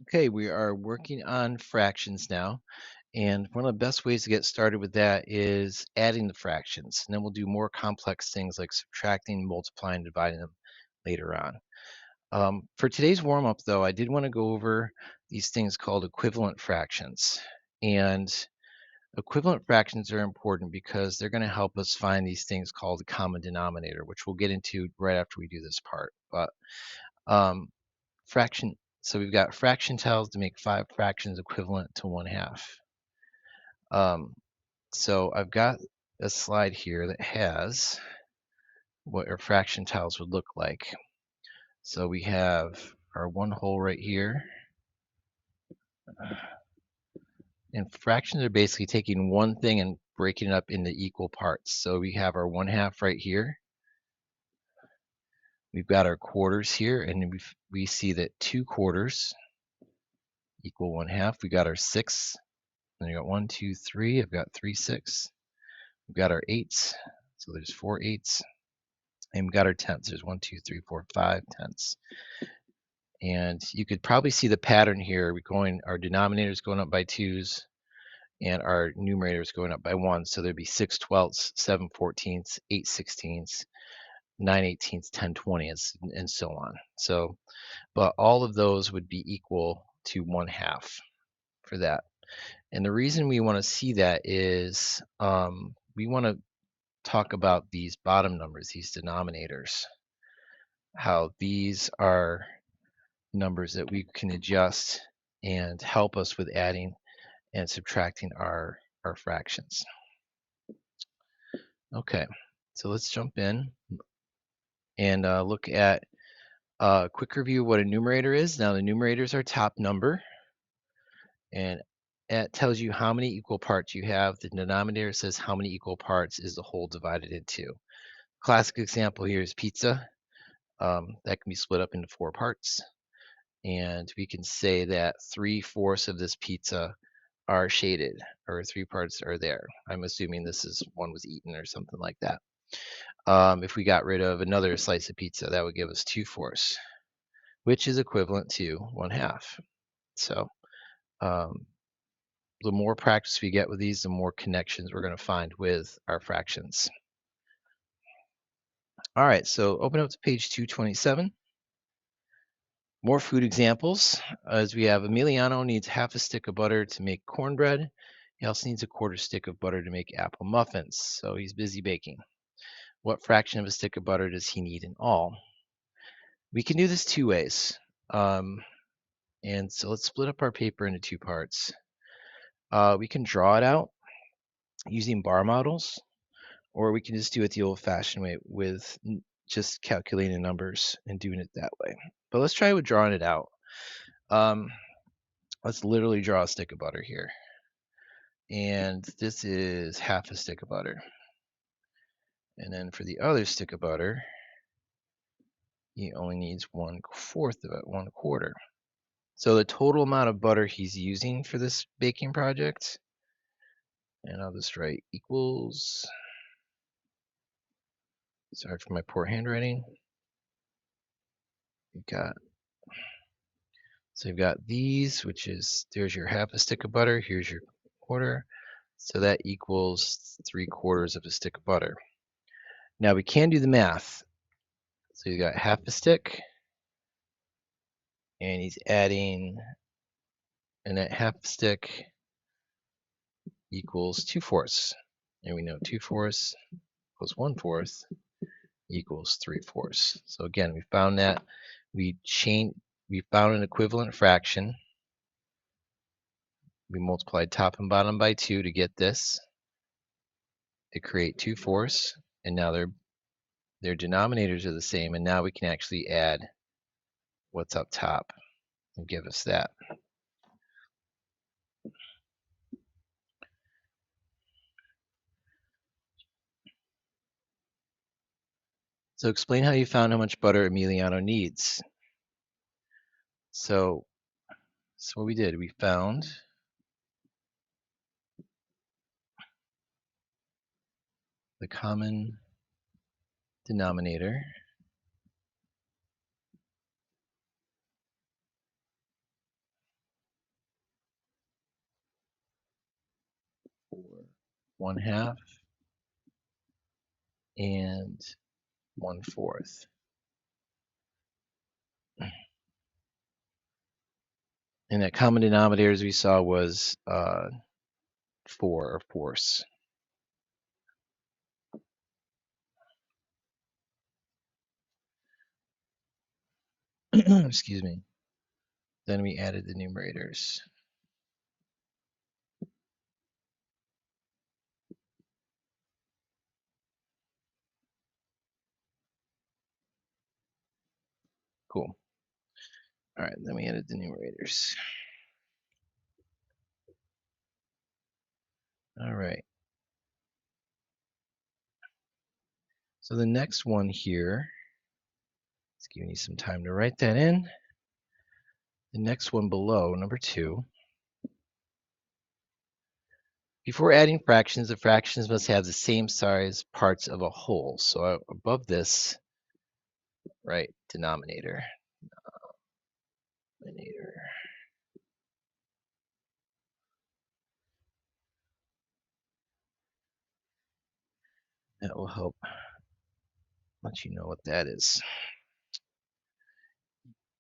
Okay, we are working on fractions now, and one of the best ways to get started with that is adding the fractions. And then we'll do more complex things like subtracting, multiplying, dividing them later on. For today's warm up, though, I did want to go over these things called equivalent fractions. And equivalent fractions are important because they're going to help us find these things called the common denominator, which we'll get into right after we do this part. But um, fraction. So we've got fraction tiles to make 5 fractions equivalent to 1/2. Um, so I've got a slide here that has what our fraction tiles would look like. So we have our one whole right here. And fractions are basically taking one thing and breaking it up into equal parts. So we have our 1/2 right here. We've got our quarters here, and we see that 2 quarters equal 1/2. We got our 6. Then you got 1, 2, 3. I've got 3 6. We've got our 8s, so there's 4 8s, and we've got our tenths. There's 1, 2, 3, 4, 5 tenths. And you could probably see the pattern here. Our denominator is going up by 2s, and our numerator is going up by 1. So there'd be 6 twelfths, 7 14ths, 8 16ths, 9 18ths, 10 20ths, and so on. So, but all of those would be equal to 1/2 for that. And the reason we want to see that is we want to talk about these bottom numbers, these denominators, how these are numbers that we can adjust and help us with adding and subtracting our fractions. Okay, so let's jump in and look at a quick review of what a numerator is. Now the numerator is our top number, and it tells you how many equal parts you have. The denominator says how many equal parts is the whole divided into. Classic example here is pizza. That can be split up into 4 parts. And we can say that 3/4 of this pizza are shaded, or 3 parts are there. I'm assuming this is one was eaten or something like that. If we got rid of another slice of pizza, that would give us 2/4, which is equivalent to 1/2. So um, the more practice we get with these, the more connections we're going to find with our fractions. All right, so open up to page 227. More food examples, as we have Emiliano needs half a stick of butter to make cornbread. He also needs a quarter stick of butter to make apple muffins, so he's busy baking. What fraction of a stick of butter does he need in all? We can do this 2 ways. And so let's split up our paper into 2 parts. We can draw it out using bar models, or we can just do it the old-fashioned way with just calculating numbers and doing it that way. But let's try with drawing it out. Let's literally draw a stick of butter here. And this is half a stick of butter. And then for the other stick of butter, he only needs 1/4 of it, 1/4. So the total amount of butter he's using for this baking project, and I'll just write equals, sorry for my poor handwriting. So you've got these, which is, there's your half a stick of butter, here's your quarter. So that equals 3/4 of a stick of butter. Now we can do the math. So you got half a stick, and he's adding, and that half a stick equals 2/4. And we know 2/4 equals 1/4 equals 3/4. So again, we found that we found an equivalent fraction. We multiplied top and bottom by 2 to get this, to create 2/4, and now their denominators are the same, and now we can actually add what's up top and give us that. So explain how you found how much butter Emiliano needs. So what we did, we found the common denominator, 1/2, and 1/4. And that common denominator, as we saw, was 4, of course. Excuse me. Then we added the numerators. Cool. All right, then we added the numerators. All right. So the next one here, let's give you some time to write that in. The next one below, number 2. Before adding fractions, the fractions must have the same size parts of a whole. So above this, right, denominator. That will help let you know what that is.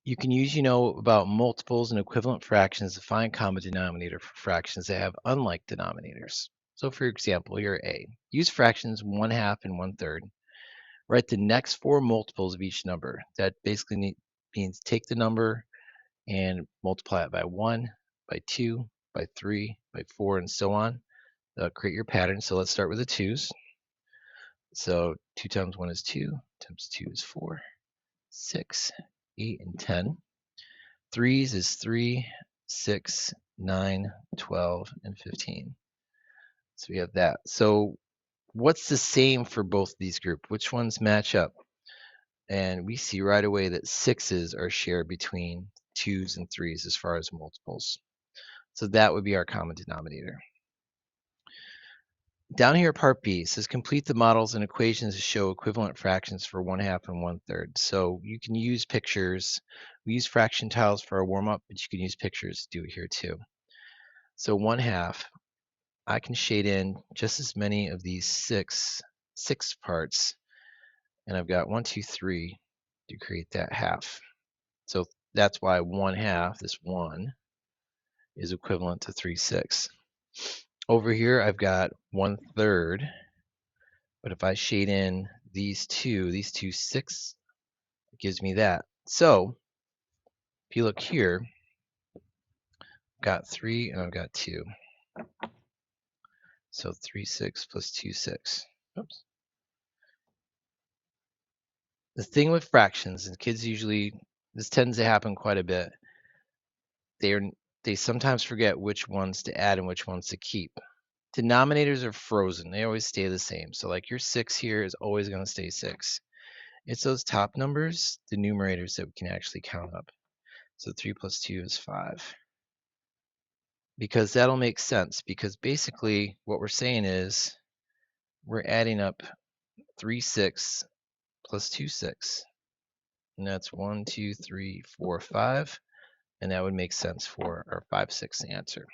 You can use, about multiples and equivalent fractions to find common denominator for fractions that have unlike denominators. So for example, here A. Use fractions 1/2 and 1/3. Write the next 4 multiples of each number. That basically means take the number and multiply it by 1, by 2, by 3, by 4, and so on. Create your pattern. So let's start with the 2's. So 2 times 1 is 2, times 2 is 4, 6, 8, and 10. 3's is 3, 6, 9, 12, and 15. So we have that. So what's the same for both these groups? Which ones match up? And we see right away that 6's are shared between 2's and 3's as far as multiples. So that would be our common denominator. Down here, part B says complete the models and equations to show equivalent fractions for 1/2 and 1/3. So you can use pictures. We use fraction tiles for our warm-up, but you can use pictures to do it here too. So 1/2, I can shade in just as many of these six parts, and I've got 1, 2, 3 to create that half. So that's why 1/2, this 1, is equivalent to 3/6. Over here, I've got 1/3, but if I shade in these two 6, it gives me that. So if you look here, I've got 3 and I've got 2. So 3/6 plus 2/6. Oops. The thing with fractions, and kids usually, this tends to happen quite a bit, they sometimes forget which ones to add and which ones to keep. Denominators are frozen. They always stay the same. So like your 6 here is always going to stay 6. It's those top numbers, the numerators, that we can actually count up. So 3 plus 2 is 5. Because that'll make sense, because basically what we're saying is we're adding up 3/6 plus 2/6. And that's 1, 2, 3, 4, 5. And that would make sense for our 5/6 answer.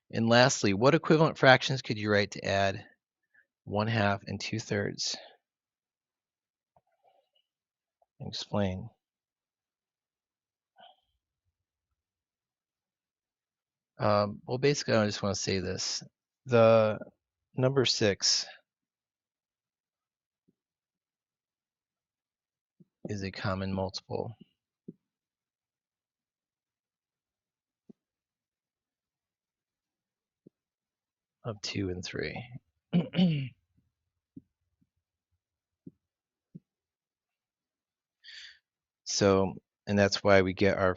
And lastly, what equivalent fractions could you write to add 1/2 and 2/3? Explain. Well, basically, I just want to say this. The number 6 is a common multiple of 2 and 3. So, and that's why we get our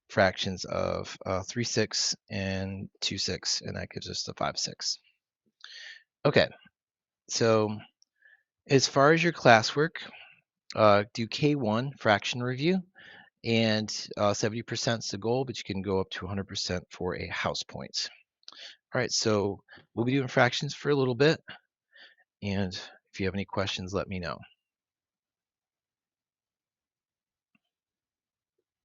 fractions of 3/6 and 2/6, and that gives us the 5/6. Okay, so as far as your classwork, do K1 fraction review, and 70% is the goal, but you can go up to 100% for a house point. All right, so we'll be doing fractions for a little bit, and if you have any questions, let me know.